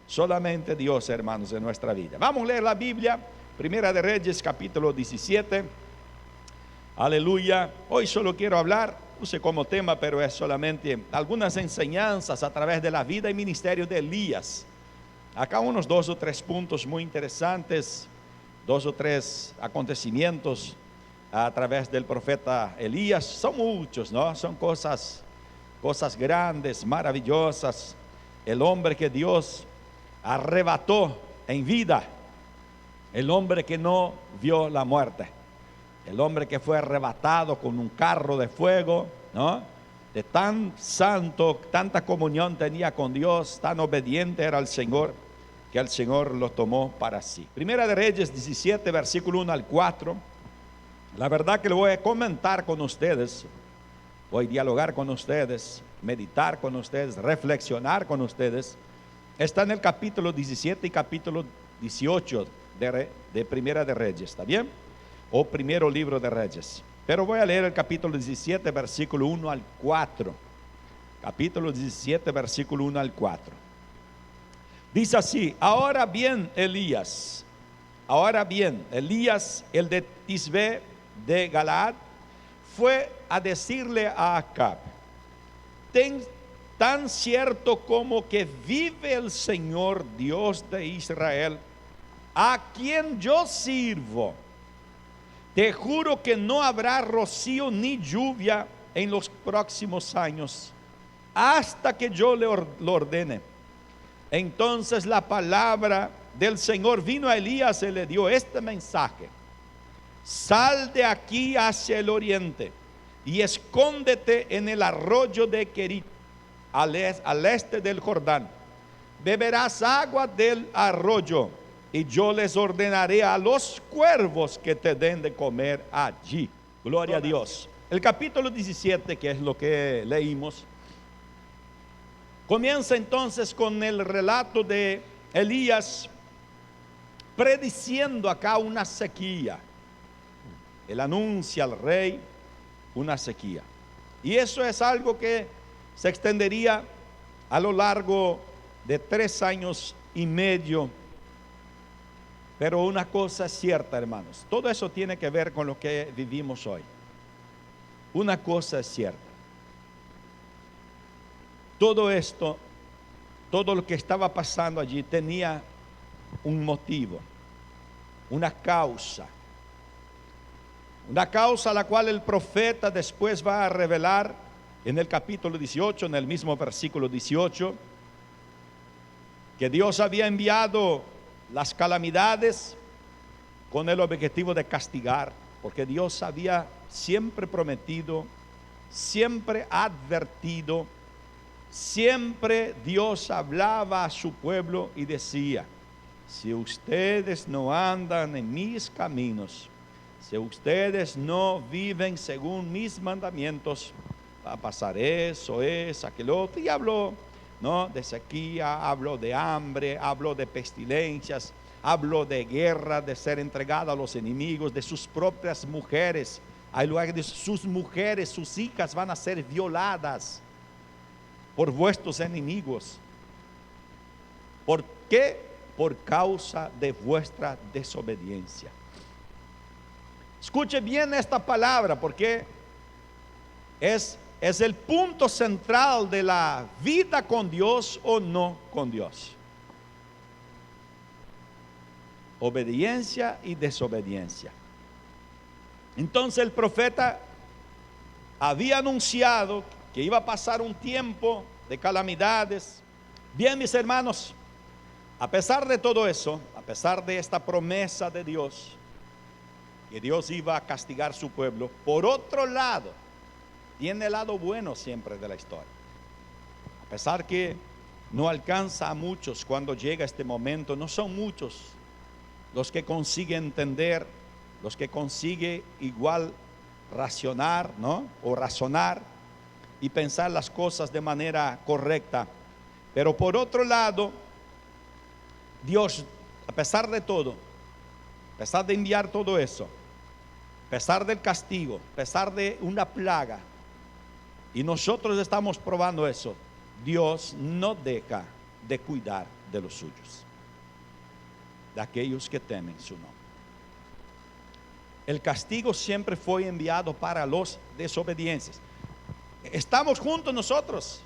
Solamente Dios, hermanos, en nuestra vida. Vamos a leer la Biblia, Primera de Reyes, capítulo 17. Aleluya. Hoy solo quiero hablar, no sé como tema, pero es solamente algunas enseñanzas a través de la vida y ministerio de Elías. Acá unos 2 o 3 puntos muy interesantes, 2 o 3 acontecimientos a través del profeta Elías. Son muchos, ¿no? Son cosas grandes, maravillosas. El hombre que Dios arrebató en vida, el hombre que no vio la muerte, el hombre que fue arrebatado con un carro de fuego, ¿no? De tan santo, tanta comunión tenía con Dios, tan obediente era al Señor, que el Señor lo tomó para sí. Primera de Reyes 17, versículo 1 al 4. La verdad que lo voy a comentar con ustedes, voy a dialogar con ustedes, meditar con ustedes, reflexionar con ustedes. Está en el capítulo 17 y capítulo 18 de Primera de Reyes, ¿está bien? O primero libro de Reyes. Pero voy a leer el capítulo 17, versículo 1 al 4. Capítulo 17, versículo 1 al 4. Dice así: ahora bien, Elías, el de Tisbe de Galaad, fue a decirle a Acab: tan cierto como que vive el Señor Dios de Israel, a quien yo sirvo, te juro que no habrá rocío ni lluvia en los próximos años, hasta que yo lo ordene. Entonces la palabra del Señor vino a Elías y le dio este mensaje: sal de aquí hacia el oriente y escóndete en el arroyo de Querit, al este del Jordán. Beberás agua del arroyo, y yo les ordenaré a los cuervos que te den de comer allí. Gloria a Dios. El capítulo 17, que es lo que leímos, comienza entonces con el relato de Elías prediciendo acá una sequía. Él anuncia al rey una sequía. Y eso es algo que se extendería a lo largo de 3 años y medio. Pero una cosa es cierta, hermanos, todo eso tiene que ver con lo que vivimos hoy. Una cosa es cierta: todo esto, todo lo que estaba pasando allí tenía un motivo, una causa a la cual el profeta después va a revelar en el capítulo 18, en el mismo versículo 18, que Dios había enviado las calamidades con el objetivo de castigar, porque Dios había siempre prometido, siempre advertido, siempre Dios hablaba a su pueblo y decía: si ustedes no andan en mis caminos, si ustedes no viven según mis mandamientos, va a pasar eso, aquel otro. Y habló, ¿no?, de sequía, habló de hambre, habló de pestilencias, habló de guerra, de ser entregada a los enemigos, de sus propias mujeres. Hay lugares de sus mujeres, sus hijas van a ser violadas por vuestros enemigos. ¿Por qué? Por causa de vuestra desobediencia. Escuche bien esta palabra, porque es el punto central de la vida con Dios o no con Dios. Obediencia y desobediencia. Entonces el profeta había anunciado que iba a pasar un tiempo de calamidades. Bien, mis hermanos, a pesar de todo eso, a pesar de esta promesa de Dios, que Dios iba a castigar a su pueblo, por otro lado, tiene el lado bueno siempre de la historia. A pesar que no alcanza a muchos cuando llega este momento, no son muchos los que consiguen entender, los que consiguen igual racionar, ¿no?, o razonar y pensar las cosas de manera correcta. Pero por otro lado, Dios, a pesar de todo, a pesar de enviar todo eso, a pesar del castigo, a pesar de una plaga, y nosotros estamos probando eso, Dios no deja de cuidar de los suyos, de aquellos que temen su nombre. El castigo siempre fue enviado para los desobedientes. Estamos juntos nosotros.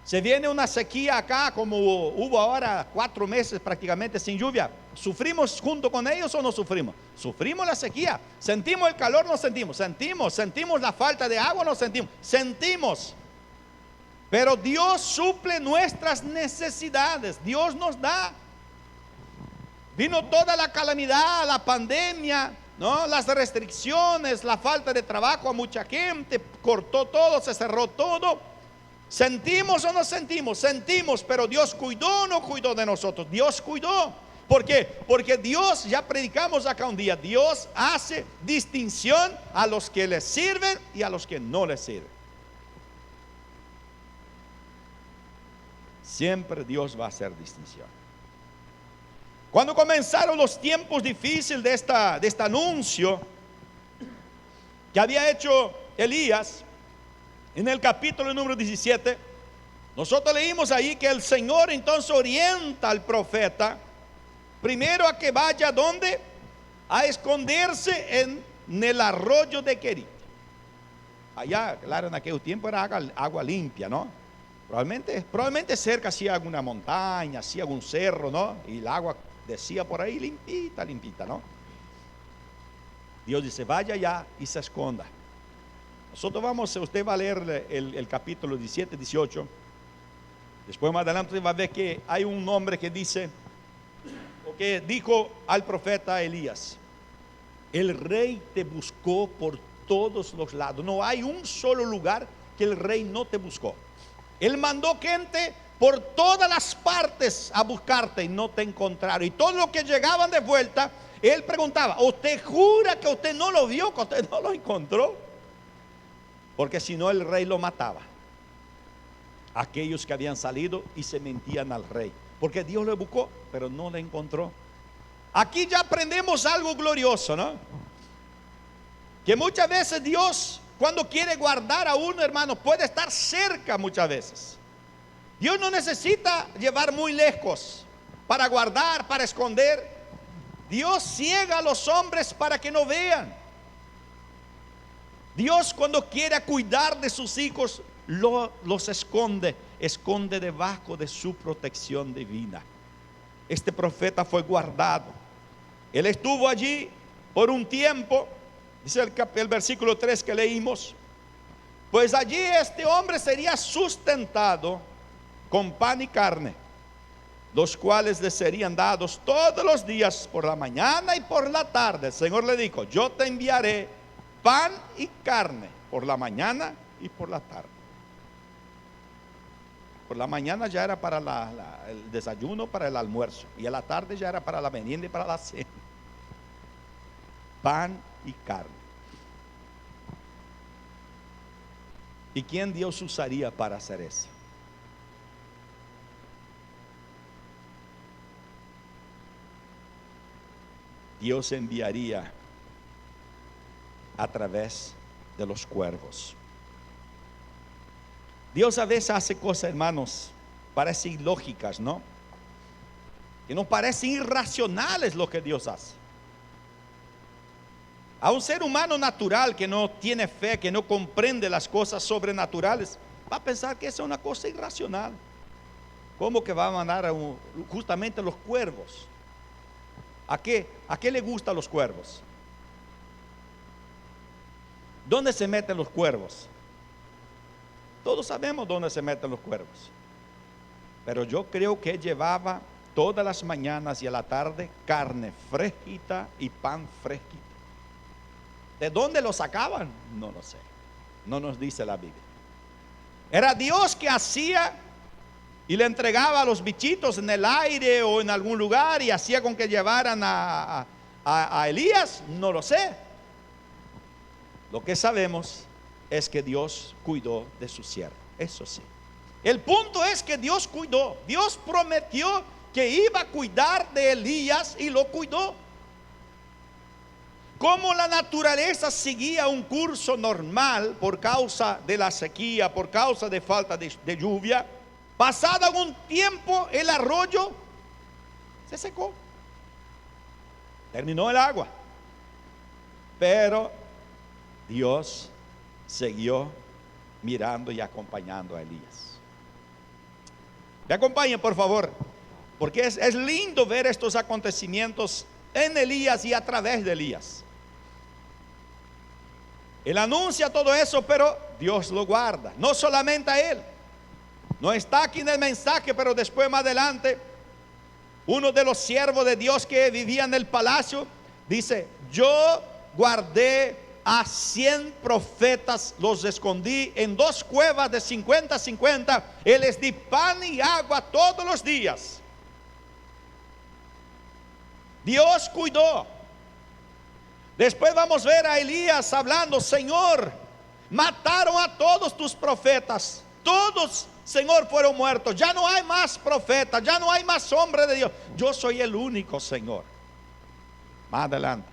Se viene una sequía acá, como hubo ahora 4 meses prácticamente sin lluvia. ¿Sufrimos junto con ellos o no sufrimos? Sufrimos la sequía. ¿Sentimos el calor? No sentimos. Sentimos la falta de agua, no sentimos. Pero Dios suple nuestras necesidades. Dios nos da. Vino toda la calamidad, la pandemia, ¿no? Las restricciones, la falta de trabajo a mucha gente, cortó todo, se cerró todo. ¿Sentimos o no sentimos? Sentimos, pero Dios cuidó o no cuidó de nosotros. Dios cuidó. ¿Por qué? Porque Dios, ya predicamos acá un día, Dios hace distinción a los que le sirven y a los que no le sirven. Siempre Dios va a hacer distinción. Cuando comenzaron los tiempos difíciles de este anuncio que había hecho Elías, en el capítulo número 17, nosotros leímos ahí que el Señor entonces orienta al profeta primero a que vaya a ¿dónde? A esconderse en el arroyo de Querit. Allá, claro, en aquel tiempo era agua limpia, ¿no? Probablemente cerca hacía alguna montaña, hacía algún cerro, ¿no? Y el agua decía por ahí limpita, ¿no? Dios dice, vaya allá y se esconda. Nosotros usted va a leer el capítulo 17, 18. Después más adelante va a ver que hay un hombre que dice, o que dijo al profeta Elías, el rey te buscó por todos los lados. No hay un solo lugar que el rey no te buscó. Él mandó gente por todas las partes a buscarte y no te encontraron. Y todos los que llegaban de vuelta, él preguntaba, ¿usted jura que usted no lo vio, que usted no lo encontró? Porque si no, el rey lo mataba. Aquellos que habían salido y se mentían al rey, porque Dios lo buscó, pero no lo encontró. Aquí ya aprendemos algo glorioso, ¿no? Que muchas veces Dios, cuando quiere guardar a uno, hermano, puede estar cerca muchas veces. Dios no necesita llevar muy lejos para guardar, para esconder. Dios ciega a los hombres para que no vean. Dios, cuando quiere cuidar de sus hijos, los esconde debajo de su protección divina. Este profeta fue guardado. Él estuvo allí por un tiempo. Dice el versículo 3 que leímos, pues allí este hombre sería sustentado con pan y carne, los cuales le serían dados todos los días por la mañana y por la tarde. El Señor le dijo, yo te enviaré pan y carne por la mañana y por la tarde. Por la mañana ya era para el desayuno, para el almuerzo, y a la tarde ya era para la merienda y para la cena. Pan y carne. ¿Y quién Dios usaría para hacer eso? Dios enviaría a través de los cuervos. Dios a veces hace cosas, hermanos, parecen ilógicas, ¿no? Que nos parecen irracionales lo que Dios hace. A un ser humano natural que no tiene fe, que no comprende las cosas sobrenaturales, va a pensar que esa es una cosa irracional. ¿Cómo que va a mandar justamente los cuervos? ¿A qué le gustan los cuervos? ¿Dónde se meten los cuervos? Todos sabemos dónde se meten los cuervos. Pero yo creo que llevaba todas las mañanas y a la tarde carne fresquita y pan fresquito. ¿De dónde lo sacaban? No lo sé. No nos dice la Biblia. Era Dios que hacía y le entregaba a los bichitos en el aire o en algún lugar y hacía con que llevaran a Elías. No lo sé. Lo que sabemos es que Dios cuidó de su siervo. Eso sí. El punto es que Dios cuidó. Dios prometió que iba a cuidar de Elías y lo cuidó. Como la naturaleza seguía un curso normal por causa de la sequía, por causa de falta de lluvia, pasado algún tiempo el arroyo Se secó. Terminó el agua. Pero Dios siguió mirando y acompañando a Elías. Me acompañen, por favor, porque es lindo ver estos acontecimientos en Elías y a través de Elías. Él anuncia todo eso, pero Dios lo guarda. No solamente a él. No está aquí en el mensaje, pero después más adelante, uno de los siervos de Dios que vivía en el palacio, dice: yo guardé a 100 profetas, los escondí en 2 cuevas de 50-50, y les di pan y agua todos los días. Dios cuidó. Después vamos a ver a Elías hablando: Señor, mataron a todos tus profetas, todos, Señor, fueron muertos, ya no hay más profetas, ya no hay más hombre de Dios, yo soy el único, Señor. Más adelante,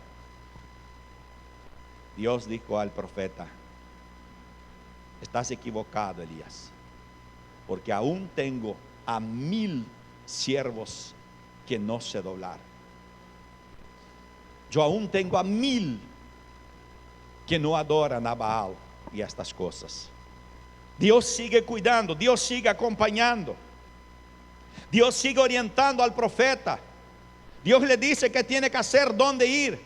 Dios dijo al profeta: estás equivocado, Elías, porque aún tengo a 1000 siervos que no se doblaron. Yo aún tengo a 1000 que no adoran a Baal y estas cosas. Dios sigue cuidando, Dios sigue acompañando, Dios sigue orientando al profeta. Dios le dice qué tiene que hacer, dónde ir.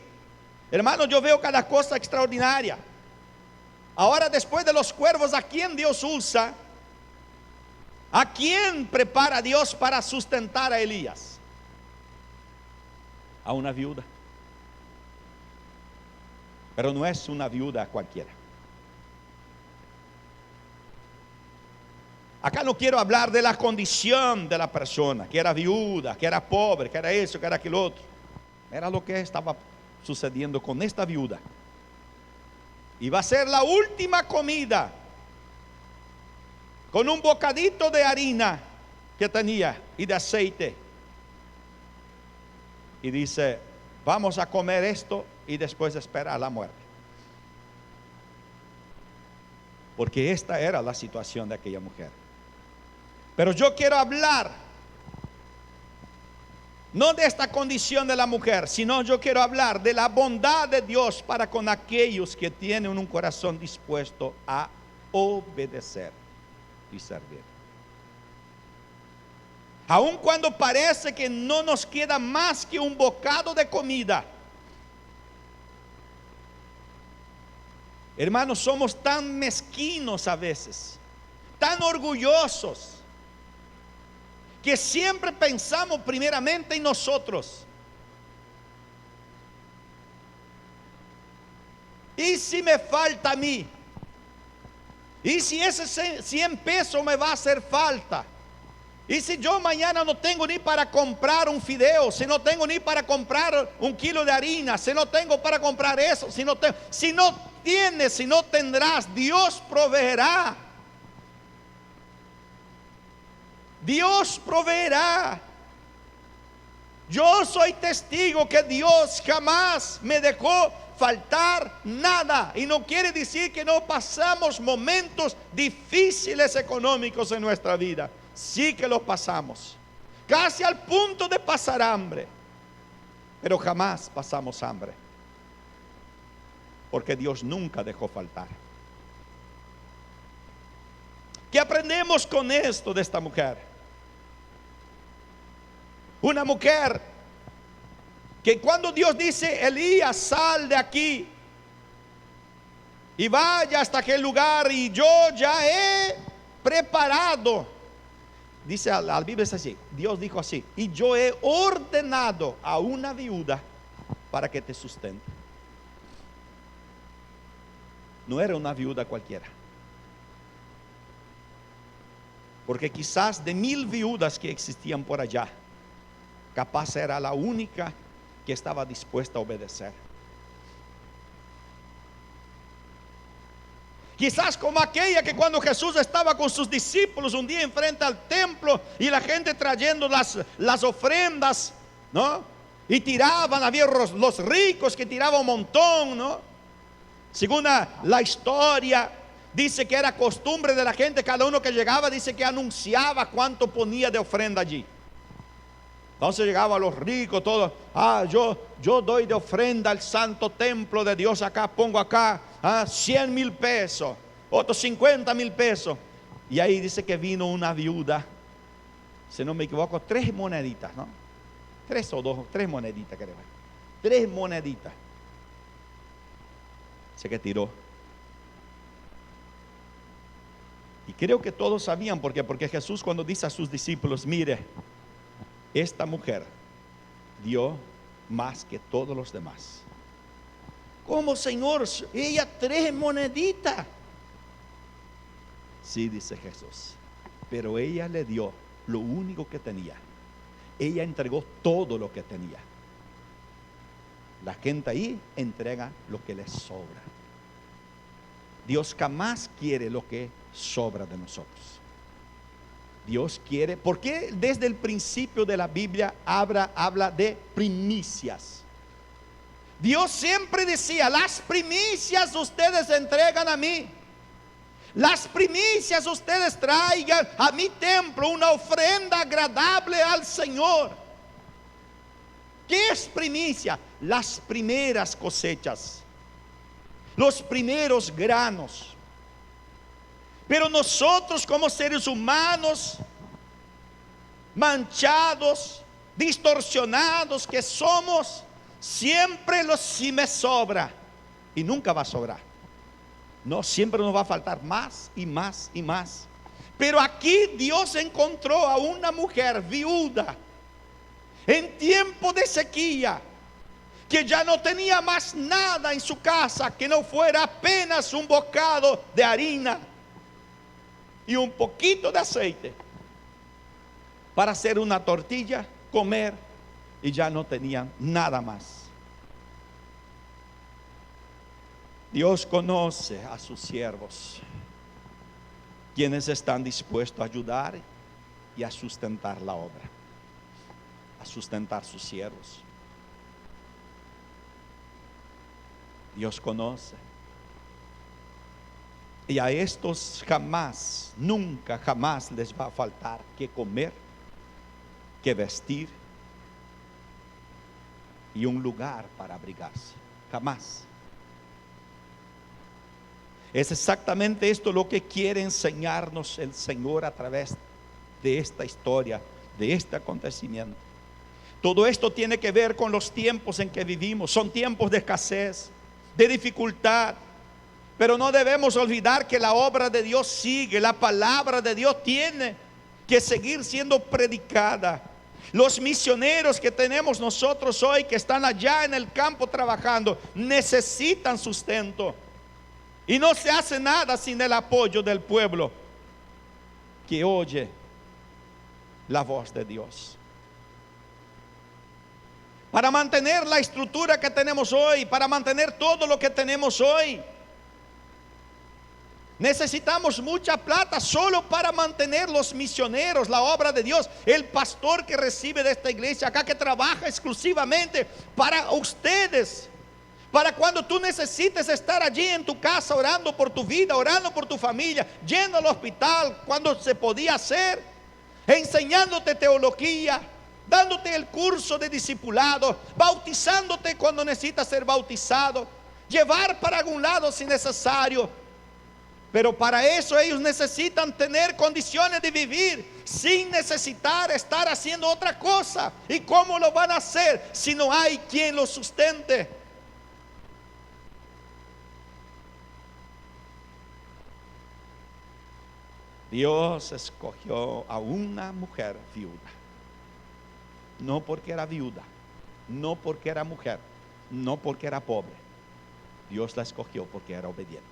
Hermanos, yo veo cada cosa extraordinaria. Ahora, después de los cuervos, ¿a quién Dios usa? ¿A quién prepara Dios para sustentar a Elías? A una viuda. Pero no es una viuda cualquiera. Acá no quiero hablar de la condición de la persona, que era viuda, que era pobre, que era eso, que era aquello otro. Era lo que estaba sucediendo con esta viuda. Iba a ser la última comida, con un bocadito de harina que tenía y de aceite. Y dice: vamos a comer esto y después esperar la muerte. Porque esta era la situación de aquella mujer. Pero yo quiero hablar no de esta condición de la mujer, sino yo quiero hablar de la bondad de Dios para con aquellos que tienen un corazón dispuesto a obedecer y servir. Aun cuando parece que no nos queda más que un bocado de comida. Hermanos, somos tan mezquinos a veces, tan orgullosos, que siempre pensamos primeramente en nosotros. ¿Y si me falta a mí? ¿Y si ese 100 pesos me va a hacer falta? ¿Y si yo mañana no tengo ni para comprar un fideo? Si no tengo ni para comprar 1 kilo de harina, si no tengo para comprar eso, si no tienes, si no tendrás, Dios proveerá. Dios proveerá. Yo soy testigo que Dios jamás me dejó faltar nada. Y no quiere decir que no pasamos momentos difíciles económicos en nuestra vida. Sí que los pasamos, casi al punto de pasar hambre, pero jamás pasamos hambre, porque Dios nunca dejó faltar. ¿Qué aprendemos con esto de esta mujer? Una mujer que cuando Dios dice: Elías, sal de aquí y vaya hasta aquel lugar, y yo ya he preparado. Dice la Biblia, es así, Dios dijo así: y yo he ordenado a una viuda para que te sustente. No era una viuda cualquiera, porque quizás de 1000 viudas que existían por allá, capaz era la única que estaba dispuesta a obedecer. Quizás como aquella que cuando Jesús estaba con sus discípulos un día enfrente al templo, y la gente trayendo las ofrendas, ¿no? Y tiraban, había los ricos que tiraban un montón, ¿no? Según la historia, dice que era costumbre de la gente, cada uno que llegaba, dice que anunciaba cuánto ponía de ofrenda allí. Entonces llegaban los ricos, todos, yo doy de ofrenda al santo templo de Dios, acá pongo acá 100,000 pesos, otros 50,000 pesos. Y ahí dice que vino una viuda, si no me equivoco, 3 moneditas, ¿no? 3 o 2, 3 moneditas creo. 3 moneditas. Sé que tiró. Y creo que todos sabían por qué. Porque Jesús, cuando dice a sus discípulos, mire, esta mujer dio más que todos los demás. ¿Cómo, Señor? Ella 3 moneditas. Sí, dice Jesús, pero ella le dio lo único que tenía. Ella entregó todo lo que tenía. La gente ahí entrega lo que les sobra. Dios jamás quiere lo que sobra de nosotros. Dios quiere, porque desde el principio de la Biblia habla de primicias. Dios siempre decía, las primicias ustedes entregan a mí. Las primicias ustedes traigan a mi templo una ofrenda agradable al Señor. ¿Qué es primicia? Las primeras cosechas, los primeros granos. Pero nosotros como seres humanos, manchados, distorsionados que somos, siempre los si me sobra, y nunca va a sobrar. No, siempre nos va a faltar más y más y más. Pero aquí Dios encontró a una mujer viuda en tiempo de sequía, que ya no tenía más nada en su casa que no fuera apenas un bocado de harina y un poquito de aceite para hacer una tortilla, comer, y ya no tenían nada más. Dios conoce a sus siervos, quienes están dispuestos a ayudar y a sustentar la obra, a sustentar sus siervos. Dios conoce. Y a estos jamás, nunca, jamás les va a faltar que comer, que vestir y un lugar para abrigarse. Jamás. Es exactamente esto lo que quiere enseñarnos el Señor a través de esta historia, de este acontecimiento. Todo esto tiene que ver con los tiempos en que vivimos. Son tiempos de escasez, de dificultad. Pero no debemos olvidar que la obra de Dios sigue. La palabra de Dios tiene que seguir siendo predicada. Los misioneros que tenemos nosotros hoy, que están allá en el campo trabajando, necesitan sustento. Y no se hace nada sin el apoyo del pueblo que oye la voz de Dios. Para mantener la estructura que tenemos hoy, para mantener todo lo que tenemos hoy, necesitamos mucha plata solo para mantener los misioneros, la obra de Dios. El pastor que recibe de esta iglesia acá, que trabaja exclusivamente para ustedes. Para cuando tú necesites estar allí en tu casa orando por tu vida, orando por tu familia, yendo al hospital cuando se podía hacer, enseñándote teología, dándote el curso de discipulado, bautizándote cuando necesitas ser bautizado, llevar para algún lado si necesario. Pero para eso ellos necesitan tener condiciones de vivir sin necesitar estar haciendo otra cosa. ¿Y cómo lo van a hacer si no hay quien los sustente? Dios escogió a una mujer viuda. No porque era viuda, no porque era mujer, no porque era pobre. Dios la escogió porque era obediente.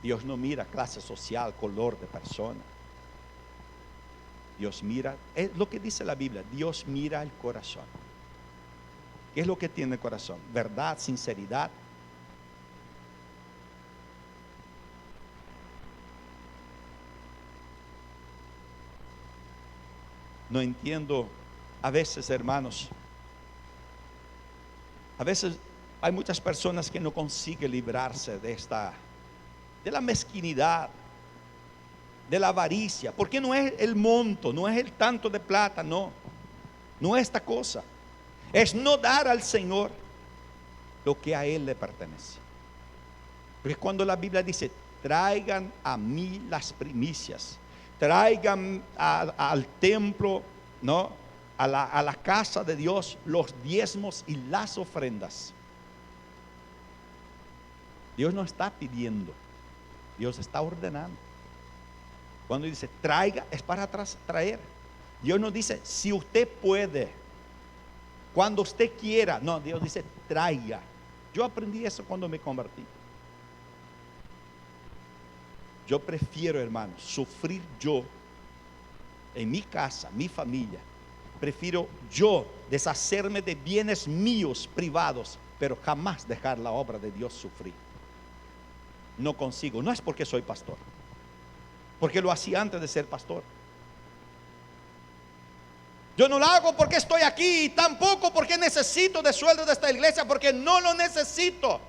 Dios no mira clase social, color de persona. Dios mira, es lo que dice la Biblia, Dios mira el corazón. ¿Qué es lo que tiene el corazón? Verdad, sinceridad. No entiendo a veces, hermanos, a veces hay muchas personas que no consiguen librarse de la mezquinidad, de la avaricia, porque no es el monto, no es el tanto de plata, no es esta cosa, es no dar al Señor lo que a Él le pertenece. Porque cuando la Biblia dice, traigan a mí las primicias, traigan al templo, ¿no? A la casa de Dios, los diezmos y las ofrendas. Dios no está pidiendo, Dios está ordenando. Cuando dice traiga, es para traer. Dios no dice si usted puede, cuando usted quiera. No, Dios dice traiga. Yo aprendí eso cuando me convertí. Yo prefiero, hermanos, sufrir yo en mi casa, mi familia. Prefiero yo deshacerme de bienes míos privados, pero jamás dejar la obra de Dios sufrir. No consigo, no es porque soy pastor, porque lo hacía antes de ser pastor. Yo no lo hago porque estoy aquí, y tampoco porque necesito de sueldo de esta iglesia, porque no lo necesito.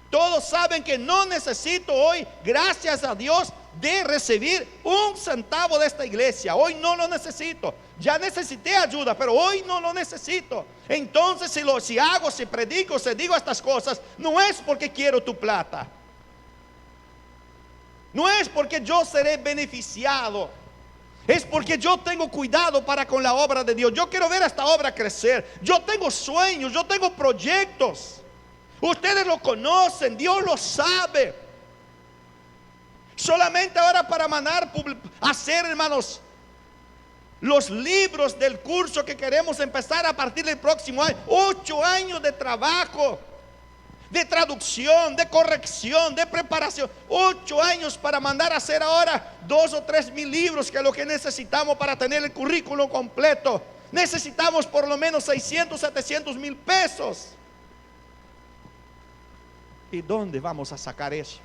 Todos saben que no necesito hoy, gracias a Dios, de recibir un centavo de esta iglesia. Hoy no lo necesito. Ya necesité ayuda, pero hoy no lo necesito. Entonces si hago, si predico, si digo estas cosas, no es porque quiero tu plata. No es porque yo seré beneficiado. Es porque yo tengo cuidado para con la obra de Dios. Yo quiero ver esta obra crecer. Yo tengo sueños, yo tengo proyectos. Ustedes lo conocen, Dios lo sabe. Solamente ahora para mandar, hacer, hermanos, los libros del curso que queremos empezar a partir del próximo año. 8 años de trabajo, de traducción, de corrección, de preparación. 8 años para mandar a hacer ahora 2 o 3 mil libros, que es lo que necesitamos para tener el currículo completo. Necesitamos por lo menos 600, 700 mil pesos. ¿Y dónde vamos a sacar eso?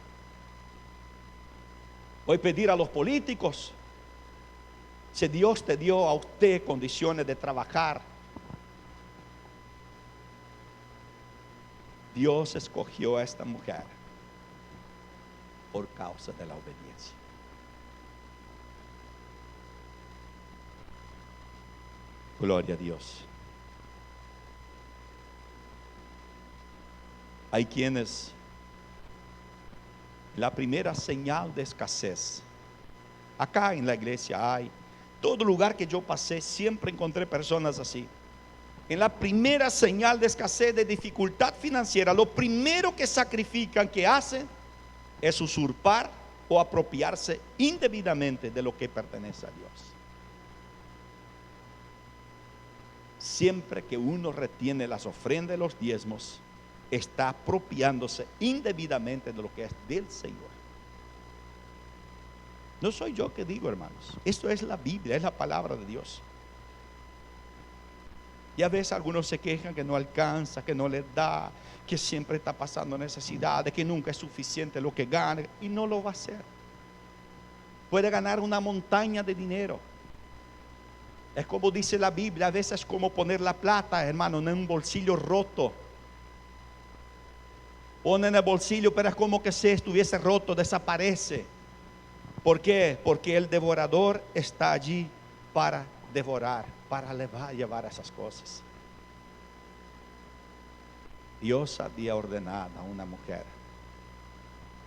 Voy a pedir a los políticos. Si Dios te dio a usted condiciones de trabajar, Dios escogió a esta mujer por causa de la obediencia. Gloria a Dios. Hay quienes, la primera señal de escasez, acá en la iglesia hay, todo lugar que yo pasé siempre encontré personas así. En la primera señal de escasez, de dificultad financiera, lo primero que sacrifican, que hacen, es usurpar o apropiarse indebidamente de lo que pertenece a Dios. Siempre que uno retiene las ofrendas y los diezmos, está apropiándose indebidamente de lo que es del Señor. No soy yo que digo, hermanos, esto es la Biblia, es la palabra de Dios. Y a veces algunos se quejan que no alcanza, que no les da, que siempre está pasando necesidad, de que nunca es suficiente lo que gana, y no lo va a hacer. Puede ganar una montaña de dinero. Es como dice la Biblia, a veces es como poner la plata, hermano, en un bolsillo roto. Pone en el bolsillo, pero es como que si estuviese roto, desaparece. ¿Por qué? Porque el devorador está allí para devorar, para llevar esas cosas. Dios había ordenado a una mujer.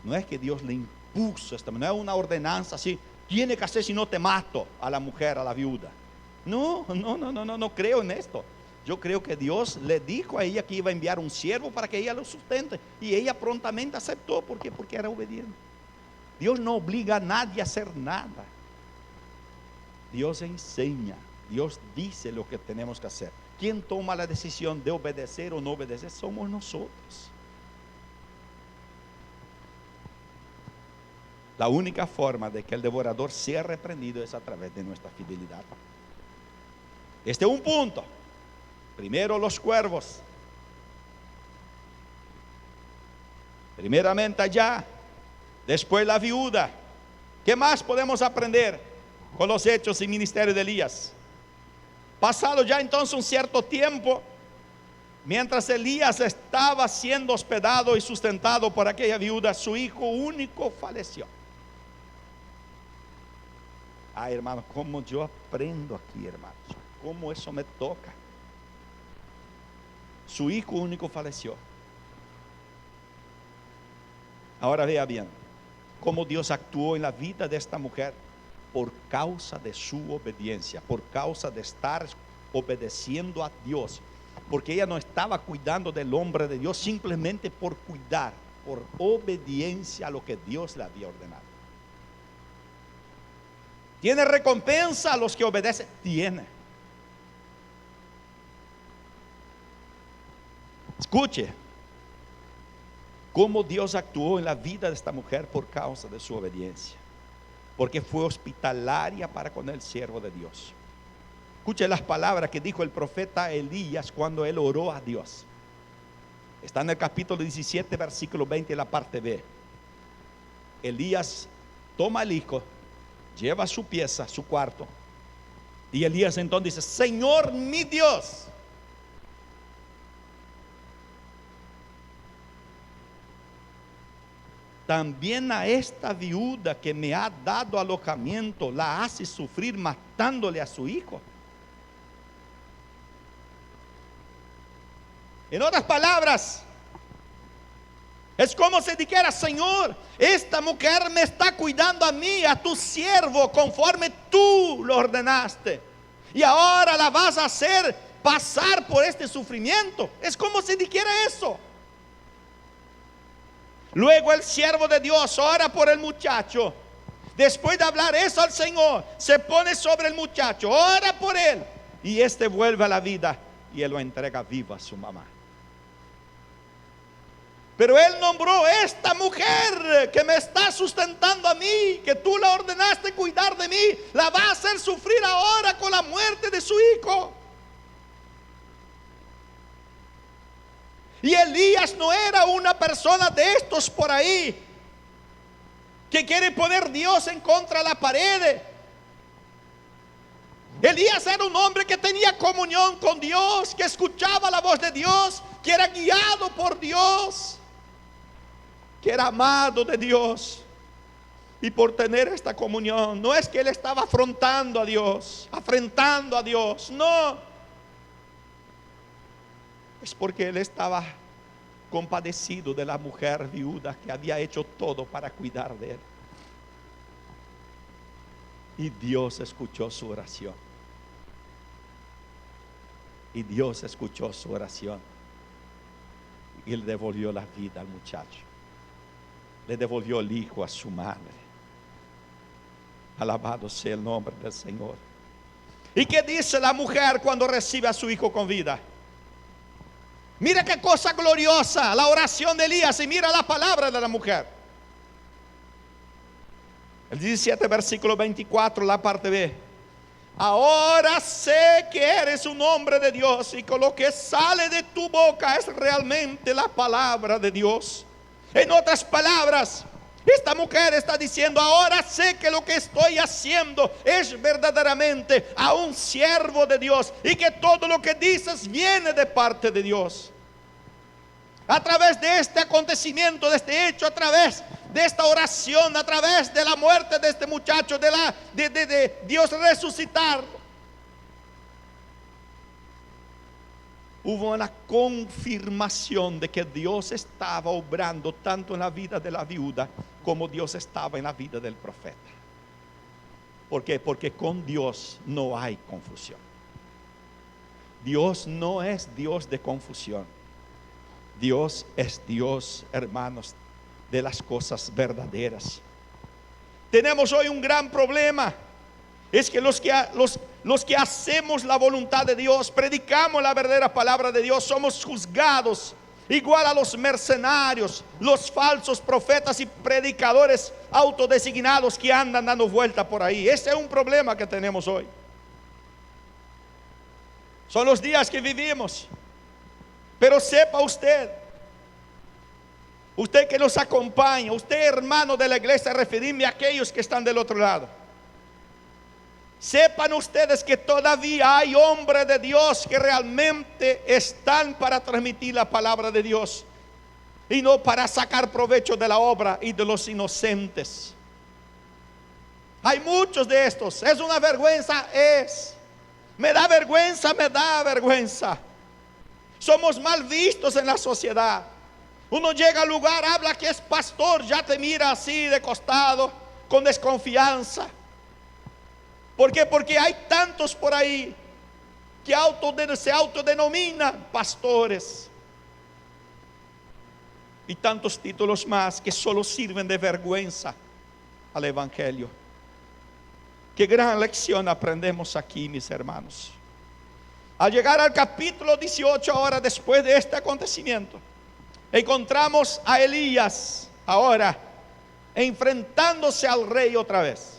No es que Dios le impuso esta, no es una ordenanza así, tiene que hacer si no te mato a la mujer, a la viuda. No creo en esto. Yo creo que Dios le dijo a ella que iba a enviar un siervo para que ella lo sustente, y ella prontamente aceptó. Porque era obediente. Dios no obliga a nadie a hacer nada. Dios enseña, Dios dice lo que tenemos que hacer. Quien toma la decisión de obedecer o no obedecer somos nosotros. La única forma de que el devorador sea reprendido es a través de nuestra fidelidad. Este es un punto. Primero los cuervos. Primeramente allá, después la viuda. ¿Qué más podemos aprender con los hechos y ministerio de Elías? Pasado ya entonces un cierto tiempo, Mientras Elías estaba siendo hospedado y sustentado por aquella viuda, su hijo único falleció. Ay, hermano, cómo yo aprendo aquí, hermanos, cómo eso me toca. Su hijo único falleció. Ahora vea bien cómo Dios actuó en la vida de esta mujer por causa de su obediencia, por causa de estar obedeciendo a Dios, porque ella no estaba cuidando del hombre de Dios simplemente por cuidar, por obediencia a lo que Dios le había ordenado. ¿Tiene recompensa a los que obedecen? Tiene. Escuche cómo Dios actuó en la vida de esta mujer por causa de su obediencia, porque fue hospitalaria para con el siervo de Dios. Escuche las palabras que dijo el profeta Elías cuando él oró a Dios. Está en el capítulo 17, versículo 20, en la parte B. Elías toma al hijo, lleva su pieza, su cuarto, y Elías entonces dice: Señor mi Dios, también a esta viuda que me ha dado alojamiento la hace sufrir matándole a su hijo. En otras palabras, es como si dijera: Señor, esta mujer me está cuidando a mí, a tu siervo, conforme tú lo ordenaste, y ahora la vas a hacer pasar por este sufrimiento. Es como si dijera eso. Luego el siervo de Dios ora por el muchacho. Después de hablar eso al Señor, se pone sobre el muchacho, ora por él, y este vuelve a la vida y él lo entrega vivo a su mamá. Pero él nombró: esta mujer que me está sustentando a mí, que tú la ordenaste cuidar de mí, la va a hacer sufrir ahora con la muerte de su hijo. Y Elías no era una persona de estos por ahí que quiere poner Dios en contra de la pared. Elías era un hombre que tenía comunión con Dios, que escuchaba la voz de Dios, que era guiado por Dios, que era amado de Dios. Y por tener esta comunión, no es que él estaba afrontando a Dios, no. Es porque él estaba compadecido de la mujer viuda que había hecho todo para cuidar de él. Y Dios escuchó su oración. Y le devolvió la vida al muchacho. Le devolvió el hijo a su madre. Alabado sea el nombre del Señor. ¿Y qué dice la mujer cuando recibe a su hijo con vida? Mira qué cosa gloriosa, la oración de Elías, y mira la palabra de la mujer. El 17, versículo 24, la parte B. Ahora sé que eres un hombre de Dios, y con lo que sale de tu boca es realmente la palabra de Dios. En otras palabras, esta mujer está diciendo: ahora sé que lo que estoy haciendo es verdaderamente a un siervo de Dios, y que todo lo que dices viene de parte de Dios. A través de este acontecimiento, de este hecho, a través de esta oración, a través de la muerte de este muchacho, de Dios resucitar, hubo una confirmación de que Dios estaba obrando tanto en la vida de la viuda como Dios estaba en la vida del profeta. ¿Por qué? Porque con Dios no hay confusión. Dios no es Dios de confusión. Dios es Dios, hermanos, de las cosas verdaderas. Tenemos hoy un gran problema. Es que los que hacemos la voluntad de Dios, predicamos la verdadera palabra de Dios, somos juzgados igual a los mercenarios, los falsos profetas y predicadores autodesignados que andan dando vuelta por ahí. Ese es un problema que tenemos hoy. Son los días que vivimos. Pero sepa usted que nos acompaña, usted hermano de la iglesia, referirme a aquellos que están del otro lado. sepan ustedes que todavía hay hombres de Dios que realmente están para transmitir la palabra de Dios y no para sacar provecho de la obra y de los inocentes. Hay muchos de estos. Es una vergüenza, me da vergüenza, me da vergüenza. Somos mal vistos en la sociedad. Uno llega al lugar, habla que es pastor, ya te mira así de costado, con desconfianza. ¿Por qué? Porque hay tantos por ahí que se autodenominan pastores. Y tantos títulos más que solo sirven de vergüenza al evangelio. Qué gran lección aprendemos aquí, mis hermanos. Al llegar al capítulo 18, ahora después de este acontecimiento, encontramos a Elías ahora enfrentándose al rey otra vez.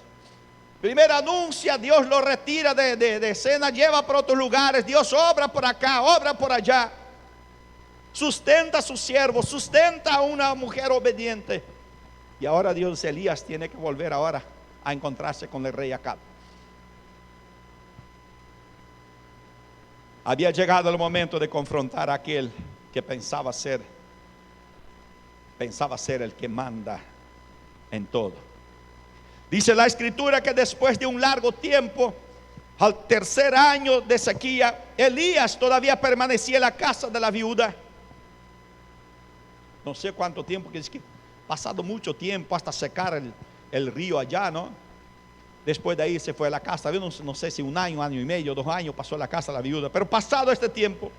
Primero anuncia, Dios lo retira de escena, lleva por otros lugares. Dios obra por acá, obra por allá. Sustenta a sus siervos, sustenta a una mujer obediente. Y ahora Dios, Elías tiene que volver ahora a encontrarse con el rey Acab. Había llegado el momento de confrontar a aquel que pensaba ser el que manda en todo. Dice la escritura que después de un largo tiempo, al tercer año de sequía, Elías todavía permanecía en la casa de la viuda. No sé cuánto tiempo, que es que pasado mucho tiempo hasta secar el río allá, ¿no? Después de ahí se fue a la casa. Yo no sé si un año y medio, 2 años pasó en la casa de la viuda. Pero pasado este tiempo,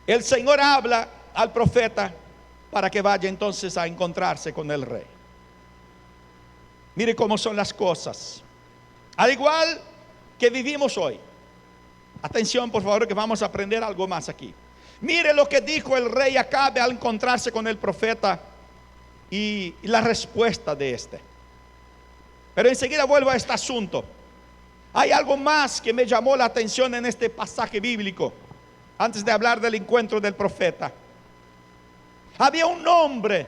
el Señor habla al profeta para que vaya entonces a encontrarse con el rey. Mire cómo son las cosas. Al igual que vivimos hoy. Atención, por favor, que vamos a aprender algo más aquí. Mire lo que dijo el rey Acabe al encontrarse con el profeta y la respuesta de este. Pero enseguida vuelvo a este asunto. Hay algo más que me llamó la atención en este pasaje bíblico, antes de hablar del encuentro del profeta. Había un hombre.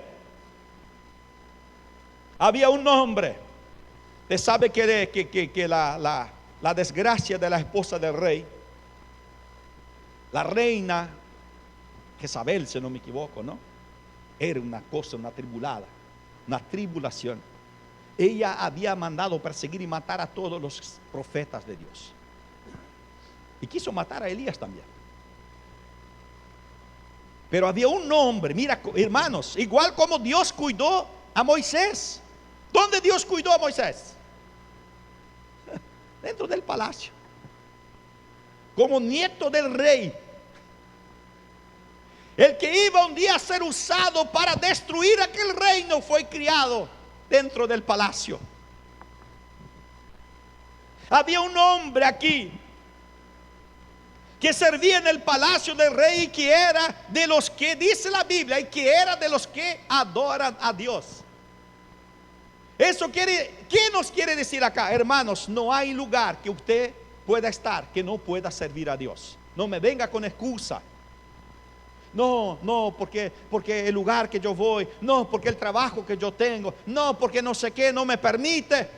Usted sabe que la desgracia de la esposa del rey, la reina Jezabel, si no me equivoco, ¿no? Era una cosa, una tribulación. Ella había mandado perseguir y matar a todos los profetas de Dios. Y quiso matar a Elías también. Pero había un hombre, mira hermanos, igual como Dios cuidó a Moisés. ¿Dónde Dios cuidó a Moisés? Dentro del palacio. Como nieto del rey. El que iba un día a ser usado para destruir aquel reino fue criado dentro del palacio. Había un hombre aquí que servía en el palacio del rey y que era de los que dice la Biblia y que era de los que adoran a Dios. ¿Qué nos quiere decir acá? Hermanos, no hay lugar que usted pueda estar que no pueda servir a Dios. No me venga con excusa. No, porque el lugar que yo voy, no, porque el trabajo que yo tengo, no, porque no sé qué, no me permite,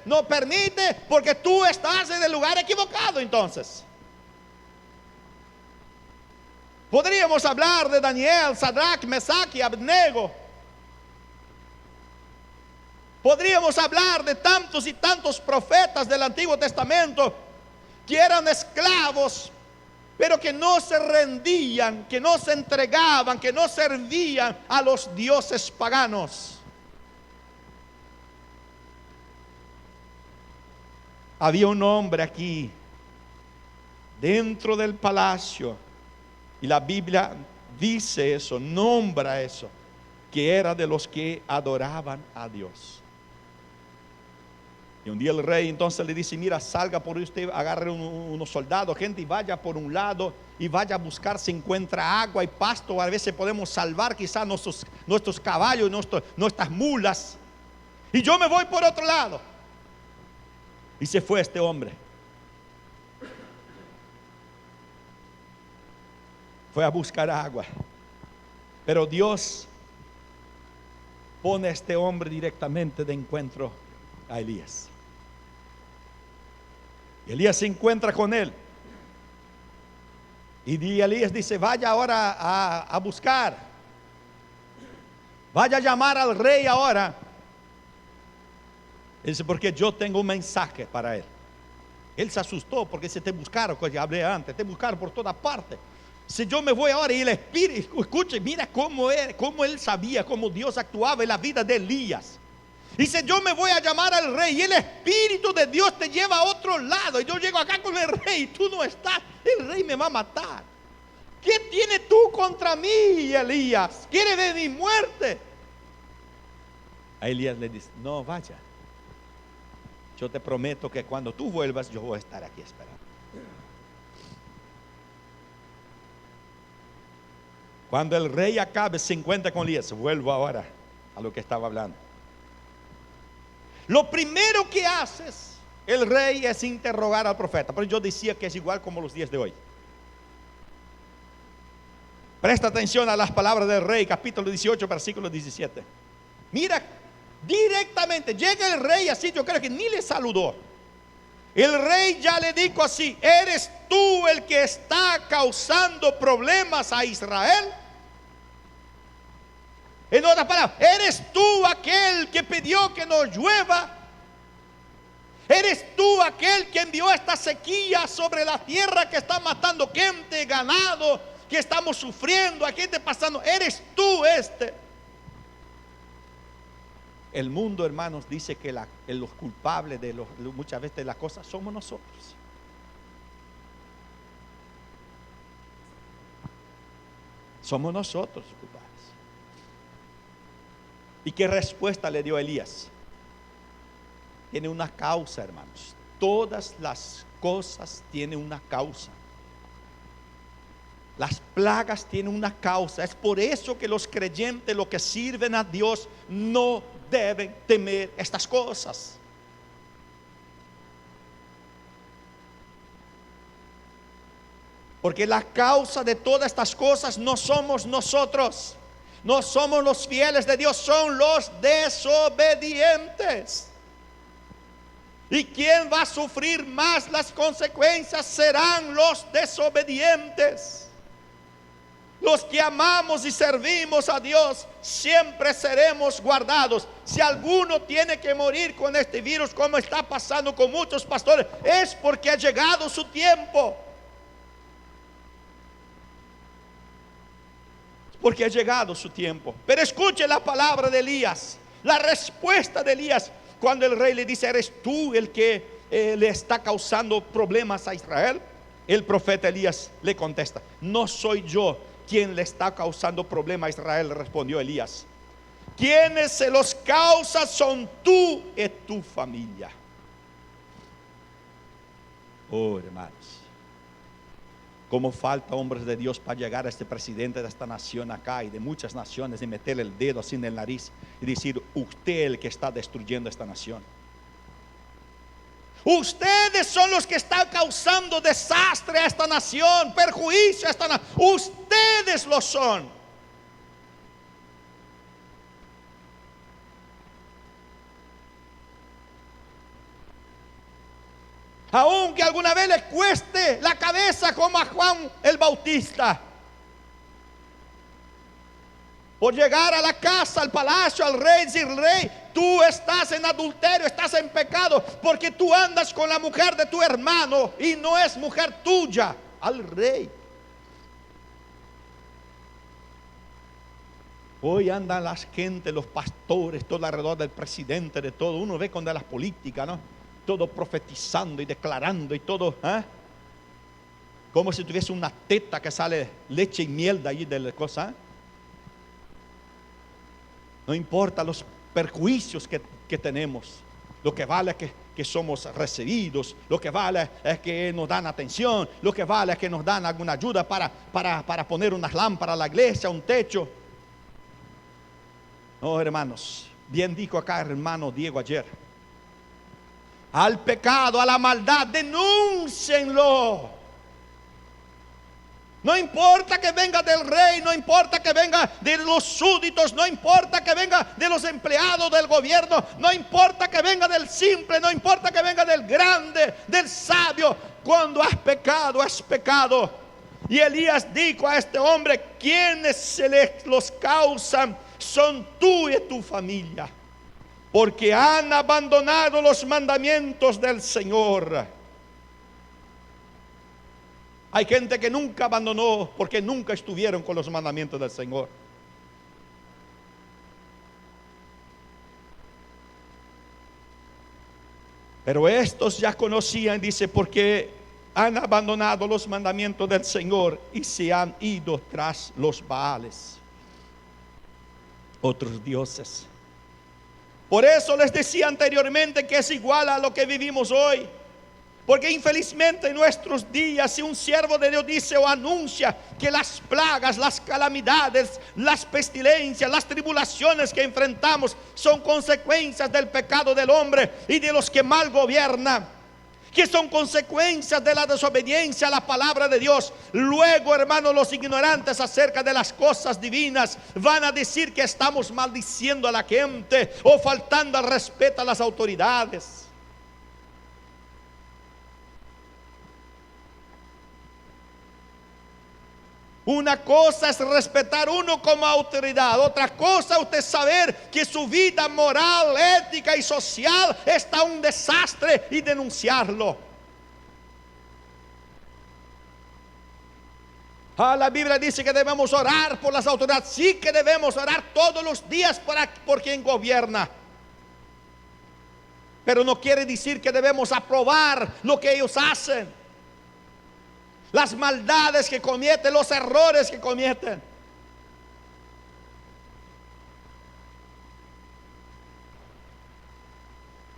porque tú estás en el lugar equivocado. Entonces podríamos hablar de Daniel, Sadrach, Mesach y Abednego. Podríamos hablar de tantos y tantos profetas del Antiguo Testamento que eran esclavos, pero que no se rendían, que no se entregaban, que no servían a los dioses paganos. Había un hombre aquí, dentro del palacio, y la Biblia dice eso, nombra eso, que era de los que adoraban a Dios. Y un día el rey entonces le dice: mira, salga por usted, agarre unos soldados, gente, y vaya por un lado y vaya a buscar si encuentra agua y pasto. A veces podemos salvar quizás nuestros caballos, nuestras mulas. Y yo me voy por otro lado. Y se fue este hombre. Fue a buscar agua. Pero Dios pone a este hombre directamente de encuentro a Elías. Y Elías se encuentra con él. Y Elías dice: vaya ahora a buscar, vaya a llamar al rey ahora. Él dice: porque yo tengo un mensaje para él. Él se asustó porque se te buscaron, como hablé antes, te buscaron por toda parte. Si yo me voy ahora y el Espíritu, escuche, mira cómo él sabía, cómo Dios actuaba en la vida de Elías. Dice: yo me voy a llamar al rey y el Espíritu de Dios te lleva a otro lado. Y yo llego acá con el rey y tú no estás. El rey me va a matar. ¿Qué tienes tú contra mí, Elías? ¿Quieres de mi muerte? A Elías le dice: no, vaya. Yo te prometo que cuando tú vuelvas, yo voy a estar aquí esperando. Cuando el rey Acabe se encuentra con Elías, vuelvo ahora a lo que estaba hablando. Lo primero que haces el rey es interrogar al profeta. Pero yo decía que es igual como los días de hoy. Presta atención a las palabras del rey, capítulo 18, versículo 17. Mira, directamente llega el rey así, yo creo que ni le saludó. El rey ya le dijo así: ¿eres tú el que está causando problemas a Israel? En otras palabras, ¿eres tú aquel que pidió que no llueva? ¿Eres tú aquel que envió esta sequía sobre la tierra que está matando gente, ganado, que estamos sufriendo, aquí está pasando? ¿Eres tú este? El mundo, hermanos, dice que los culpables de muchas veces de las cosas somos nosotros. Somos nosotros los culpables. ¿Y qué respuesta le dio Elías? Tiene una causa, hermanos. Todas las cosas tienen una causa. Las plagas tienen una causa. Es por eso que los creyentes, los que sirven a Dios, no deben temer estas cosas. Porque la causa de todas estas cosas no somos nosotros. No somos los fieles de Dios, son los desobedientes. ¿Y quién va a sufrir más las consecuencias? Serán los desobedientes. Los que amamos y servimos a Dios siempre seremos guardados. Si alguno tiene que morir con este virus, como está pasando con muchos pastores, es porque ha llegado su tiempo. Porque ha llegado su tiempo. Pero escuche la palabra de Elías, la respuesta de Elías. Cuando el rey le dice: ¿eres tú el que le está causando problemas a Israel? El profeta Elías le contesta: no soy yo quien le está causando problemas a Israel, respondió Elías. Quienes se los causan son tú y tu familia. Oh, hermanos, cómo falta hombres de Dios para llegar a este presidente de esta nación acá y de muchas naciones y meterle el dedo así en el nariz y decir: usted es el que está destruyendo esta nación. Ustedes son los que están causando desastre a esta nación, perjuicio a esta nación. Ustedes lo son. Aunque alguna vez le cueste la cabeza, como a Juan el Bautista, por llegar a la casa, al palacio, al rey, decir: rey, tú estás en adulterio, estás en pecado, porque tú andas con la mujer de tu hermano y no es mujer tuya. Al rey. Hoy andan las gente, los pastores, todo alrededor del presidente, de todo. Uno ve con de las políticas, ¿no? Todo profetizando y declarando y todo, como si tuviese una teta que sale leche y miel de allí de la cosa. No importa los perjuicios que tenemos. Lo que vale es que somos recibidos. Lo que vale es que nos dan atención. Lo que vale es que nos dan alguna ayuda para poner unas lámparas a la iglesia, un techo. No, hermanos, bien dijo acá el hermano Diego ayer: al pecado, a la maldad, denúncienlo. No importa que venga del rey, no importa que venga de los súbditos, no importa que venga de los empleados del gobierno, no importa que venga del simple, no importa que venga del grande, del sabio. Cuando has pecado, has pecado. Y Elías dijo a este hombre: quienes los causan son tú y tu familia, porque han abandonado los mandamientos del Señor. Hay gente que nunca abandonó porque nunca estuvieron con los mandamientos del Señor. Pero estos ya conocían, dice, porque han abandonado los mandamientos del Señor y se han ido tras los Baales, otros dioses. Por eso les decía anteriormente que es igual a lo que vivimos hoy. Porque infelizmente en nuestros días, si un siervo de Dios dice o anuncia que las plagas, las calamidades, las pestilencias, las tribulaciones que enfrentamos son consecuencias del pecado del hombre y de los que mal gobiernan, que son consecuencias de la desobediencia a la palabra de Dios, luego, hermanos, los ignorantes acerca de las cosas divinas van a decir que estamos maldiciendo a la gente o faltando al respeto a las autoridades. Una cosa es respetar uno como autoridad, otra cosa usted saber que su vida moral, ética y social está un desastre y denunciarlo. La Biblia dice que debemos orar por las autoridades. Sí que debemos orar todos los días por quien gobierna, pero no quiere decir que debemos aprobar lo que ellos hacen, las maldades que cometen, los errores que cometen.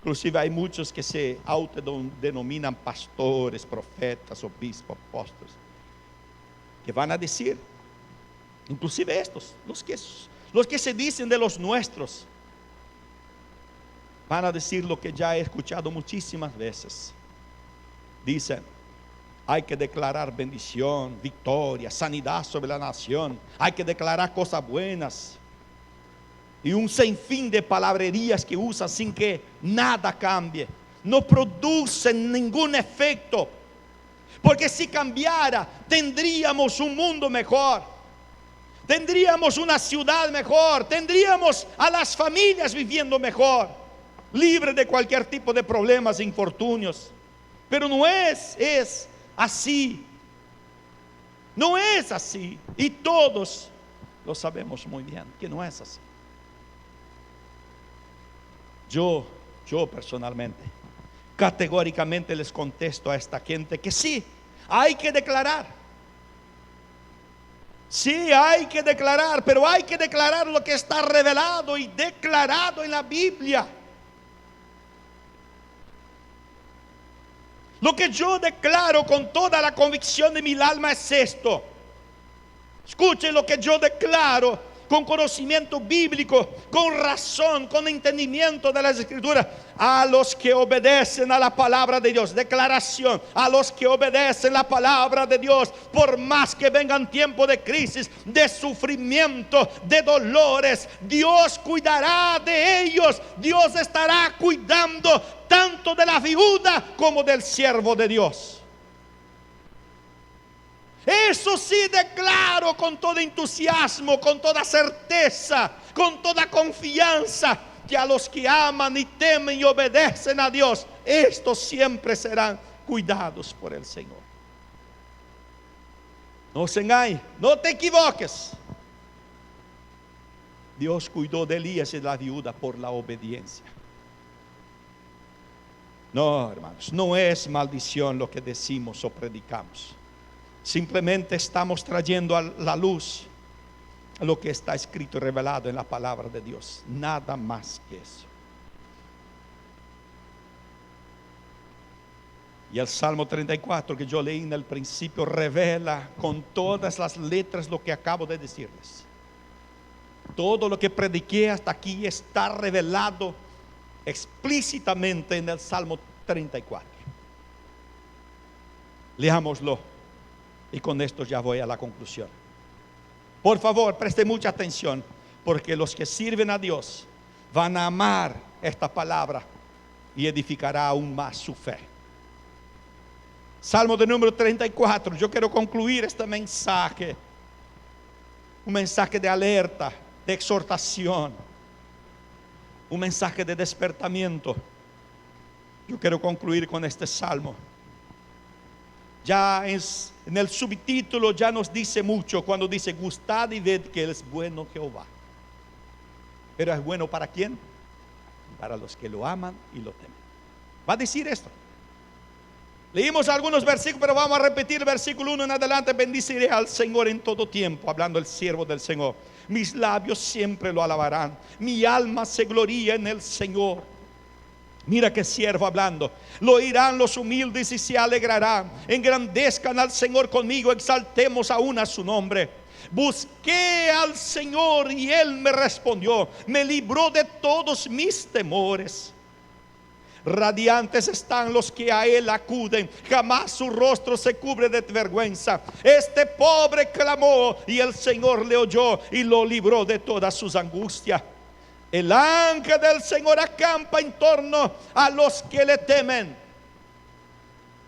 Inclusive hay muchos que se autodenominan pastores, profetas, obispos, apóstoles, que van a decir, inclusive estos, los que se dicen de los nuestros, van a decir lo que ya he escuchado muchísimas veces. Dicen: hay que declarar bendición, victoria, sanidad sobre la nación. Hay que declarar cosas buenas. Y un sinfín de palabrerías que usan sin que nada cambie. No producen ningún efecto. Porque si cambiara, tendríamos un mundo mejor. Tendríamos una ciudad mejor. Tendríamos a las familias viviendo mejor, libres de cualquier tipo de problemas e infortunios. Pero no es así. No es así. Y todos lo sabemos muy bien que no es así. Yo personalmente, categóricamente les contesto a esta gente que sí, hay que declarar. Sí, hay que declarar, pero hay que declarar lo que está revelado y declarado en la Biblia. Lo que yo declaro con toda la convicción de mi alma es esto. Escuchen lo que yo declaro con conocimiento bíblico, con razón, con entendimiento de las Escrituras. A los que obedecen a la palabra de Dios, declaración, a los que obedecen la palabra de Dios, por más que vengan tiempos de crisis, de sufrimiento, de dolores, Dios cuidará de ellos. Dios estará cuidando tanto de la viuda como del siervo de Dios. Eso sí declaro con todo entusiasmo, con toda certeza, con toda confianza, que a los que aman y temen y obedecen a Dios, estos siempre serán cuidados por el Señor. No se engañe, no te equivoques. Dios cuidó de Elías y de la viuda por la obediencia. No, hermanos, no es maldición lo que decimos o predicamos. Simplemente estamos trayendo a la luz lo que está escrito y revelado en la palabra de Dios. Nada más que eso. Y el Salmo 34 que yo leí en el principio revela con todas las letras lo que acabo de decirles. Todo lo que prediqué hasta aquí está revelado explícitamente en el Salmo 34. Leámoslo. Y con esto ya voy a la conclusión. Por favor, preste mucha atención, porque los que sirven a Dios van a amar esta palabra y edificará aún más su fe. Salmo de número 34. Yo quiero concluir este mensaje, un mensaje de alerta, de exhortación, un mensaje de despertamiento. Yo quiero concluir con este salmo. Ya en el subtítulo ya nos dice mucho cuando dice: gustad y ved que es bueno Jehová. Pero ¿es bueno para quién? Para los que lo aman y lo temen. Va a decir esto. Leímos algunos versículos, pero vamos a repetir el versículo 1 en adelante. Bendiciré al Señor en todo tiempo, hablando el siervo del Señor. Mis labios siempre lo alabarán. Mi alma se gloría en el Señor. Mira que siervo hablando. Lo oirán los humildes y se alegrarán. Engrandezcan al Señor conmigo, exaltemos aún a su nombre. Busqué al Señor y Él me respondió. Me libró de todos mis temores. Radiantes están los que a Él acuden. Jamás su rostro se cubre de vergüenza. Este pobre clamó y el Señor le oyó y lo libró de todas sus angustias. El ángel del Señor acampa en torno a los que le temen.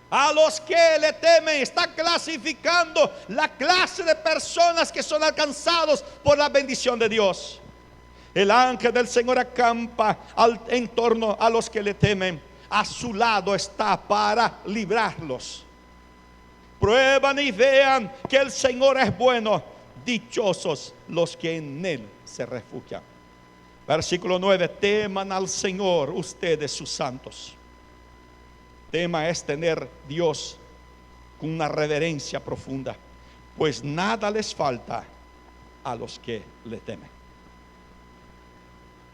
A los que le temen. Está clasificando la clase de personas que son alcanzados por la bendición de Dios. El ángel del Señor acampa en torno a los que le temen. A su lado está para librarlos. Prueban y vean que el Señor es bueno. Dichosos los que en Él se refugian. Versículo 9. Teman al Señor ustedes sus santos. Tema es tener Dios con una reverencia profunda, pues nada les falta a los que le temen.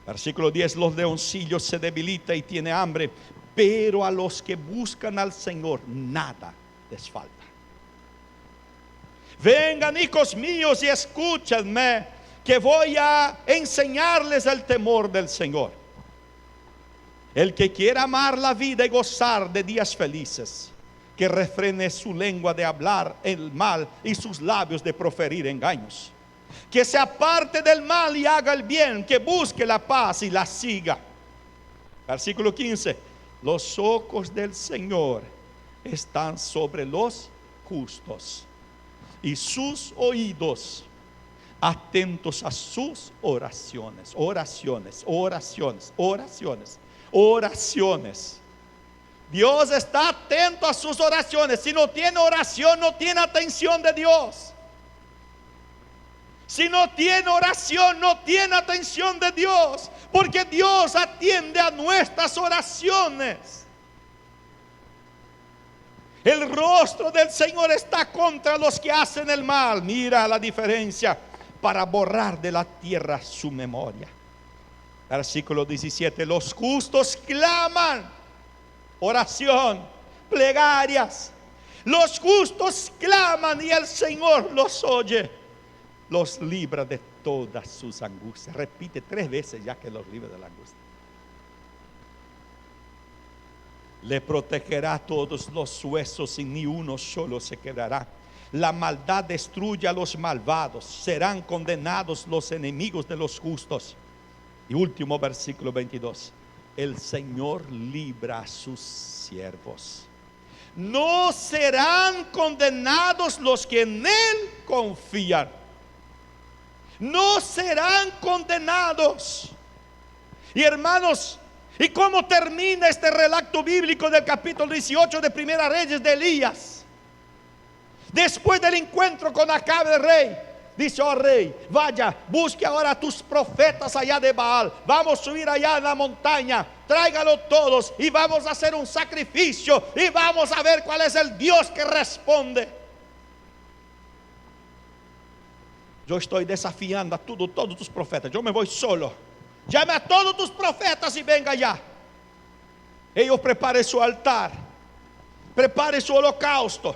Versículo 10. Los leoncillos se debilitan y tiene hambre, pero a los que buscan al Señor nada les falta. Vengan, hijos míos, y escúchenme, que voy a enseñarles el temor del Señor. El que quiera amar la vida y gozar de días felices, que refrene su lengua de hablar el mal y sus labios de proferir engaños. Que se aparte del mal y haga el bien, que busque la paz y la siga. Versículo 15. Los ojos del Señor están sobre los justos y sus oídos atentos a sus oraciones. Oraciones. Dios está atento a sus oraciones. Si no tiene oración, no tiene atención de Dios. Si no tiene oración, no tiene atención de Dios, porque Dios atiende a nuestras oraciones. El rostro del Señor está contra los que hacen el mal. Mira la diferencia. Para borrar de la tierra su memoria. Versículo 17. Los justos claman. Oración, plegarias. Los justos claman y el Señor los oye. Los libra de todas sus angustias. Repite 3 veces ya que los libra de la angustia. Le protegerá todos los huesos y ni uno solo se quedará. La maldad destruye a los malvados. Serán condenados los enemigos de los justos. Y último versículo 22. El Señor libra a sus siervos. No serán condenados los que en Él confían. No serán condenados. Y hermanos, ¿y cómo termina este relato bíblico del capítulo 18 de Primera Reyes de Elías? Después del encuentro con Acabe el rey, dice: oh rey, vaya, busque ahora a tus profetas allá de Baal. Vamos a subir allá en la montaña, tráigalos todos y vamos a hacer un sacrificio y vamos a ver cuál es el Dios que responde. Yo estoy desafiando a todos tus profetas. Yo me voy solo. Llame a todos tus profetas y venga allá. Ellos preparen su altar, preparen su holocausto.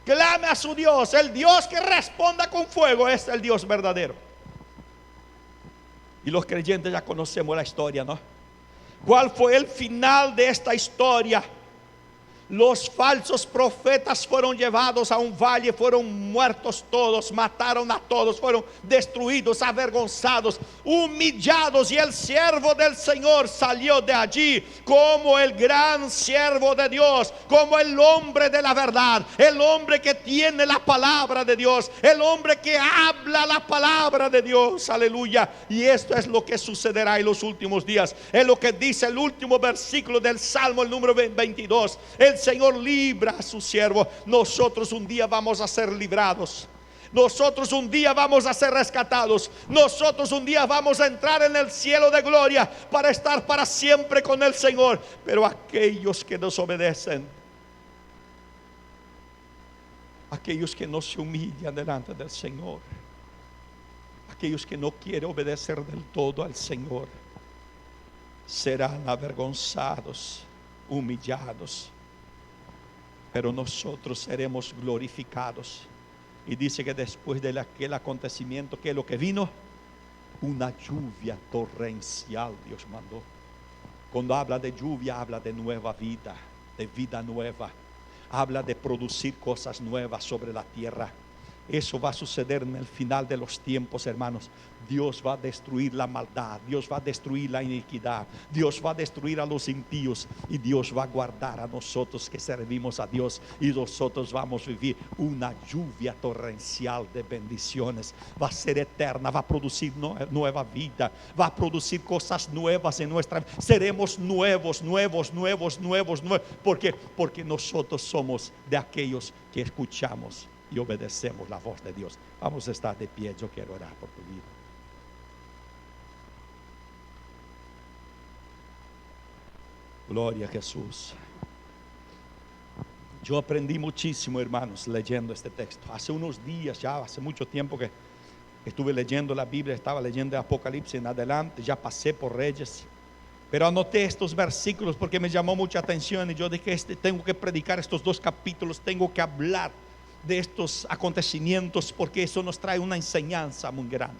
Clame a su Dios. El Dios que responda con fuego es el Dios verdadero. Y los creyentes ya conocemos la historia, ¿no? ¿Cuál fue el final de esta historia? Los falsos profetas fueron llevados a un valle, fueron muertos todos, mataron a todos, fueron destruidos, avergonzados, humillados. Y el siervo del Señor salió de allí como el gran siervo de Dios, como el hombre de la verdad, el hombre que tiene la palabra de Dios, el hombre que habla la palabra de Dios. Aleluya. Y esto es lo que sucederá en los últimos días. Es lo que dice el último versículo del Salmo, el número 22. El Señor libra a su siervo. Nosotros un día vamos a ser librados. Nosotros un día vamos a ser rescatados. Nosotros un día vamos a entrar en el cielo de gloria para estar para siempre con el Señor. Pero aquellos que desobedecen, aquellos que no se humillan delante del Señor, aquellos que no quieren obedecer del todo al Señor, serán avergonzados, humillados. Pero nosotros seremos glorificados. Y dice que después de aquel acontecimiento, ¿qué es lo que vino? Una lluvia torrencial Dios mandó. Cuando habla de lluvia, habla de nueva vida, de vida nueva. Habla de producir cosas nuevas sobre la tierra. Eso va a suceder en el final de los tiempos, hermanos. Dios va a destruir la maldad, Dios va a destruir la iniquidad, Dios va a destruir a los impíos, y Dios va a guardar a nosotros que servimos a Dios, y nosotros vamos a vivir una lluvia torrencial de bendiciones. Va a ser eterna, va a producir nueva vida, va a producir cosas nuevas en nuestra vida. Seremos nuevos. Porque nosotros somos de aquellos que escuchamos y obedecemos la voz de Dios. Vamos a estar de pie. Yo quiero orar por tu vida. Gloria a Jesús. Yo aprendí muchísimo, hermanos, leyendo este texto. Hace unos días, ya hace mucho tiempo que estuve leyendo la Biblia. Estaba leyendo Apocalipsis en adelante. Ya pasé por Reyes, pero anoté estos versículos porque me llamó mucha atención. Y yo dije, tengo que predicar estos 2 capítulos. Tengo que hablar de estos acontecimientos, porque eso nos trae una enseñanza muy grande.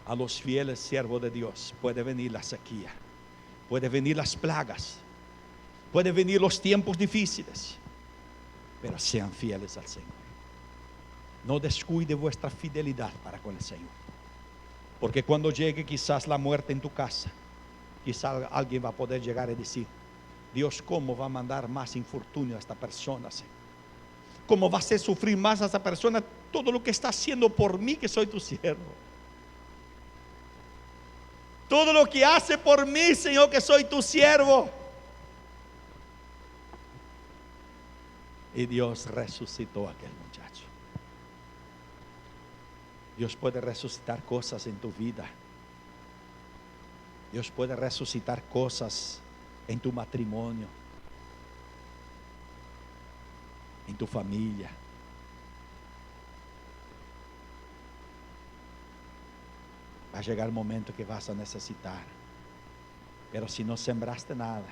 A los fieles siervos de Dios puede venir la sequía, puede venir las plagas, puede venir los tiempos difíciles, pero sean fieles al Señor. No descuide vuestra fidelidad para con el Señor, porque cuando llegue quizás la muerte en tu casa, quizás alguien va a poder llegar y decir: Dios, ¿cómo va a mandar más infortunio a esta persona, Señor? ¿Cómo va a hacer sufrir más a esa persona todo lo que está haciendo por mí, que soy tu siervo? Todo lo que hace por mí, Señor, que soy tu siervo. Y Dios resucitó a aquel muchacho. Dios puede resucitar cosas en tu vida. Dios puede resucitar cosas en tu matrimonio, en tu familia. Va a llegar el momento que vas a necesitar. Pero si no sembraste nada,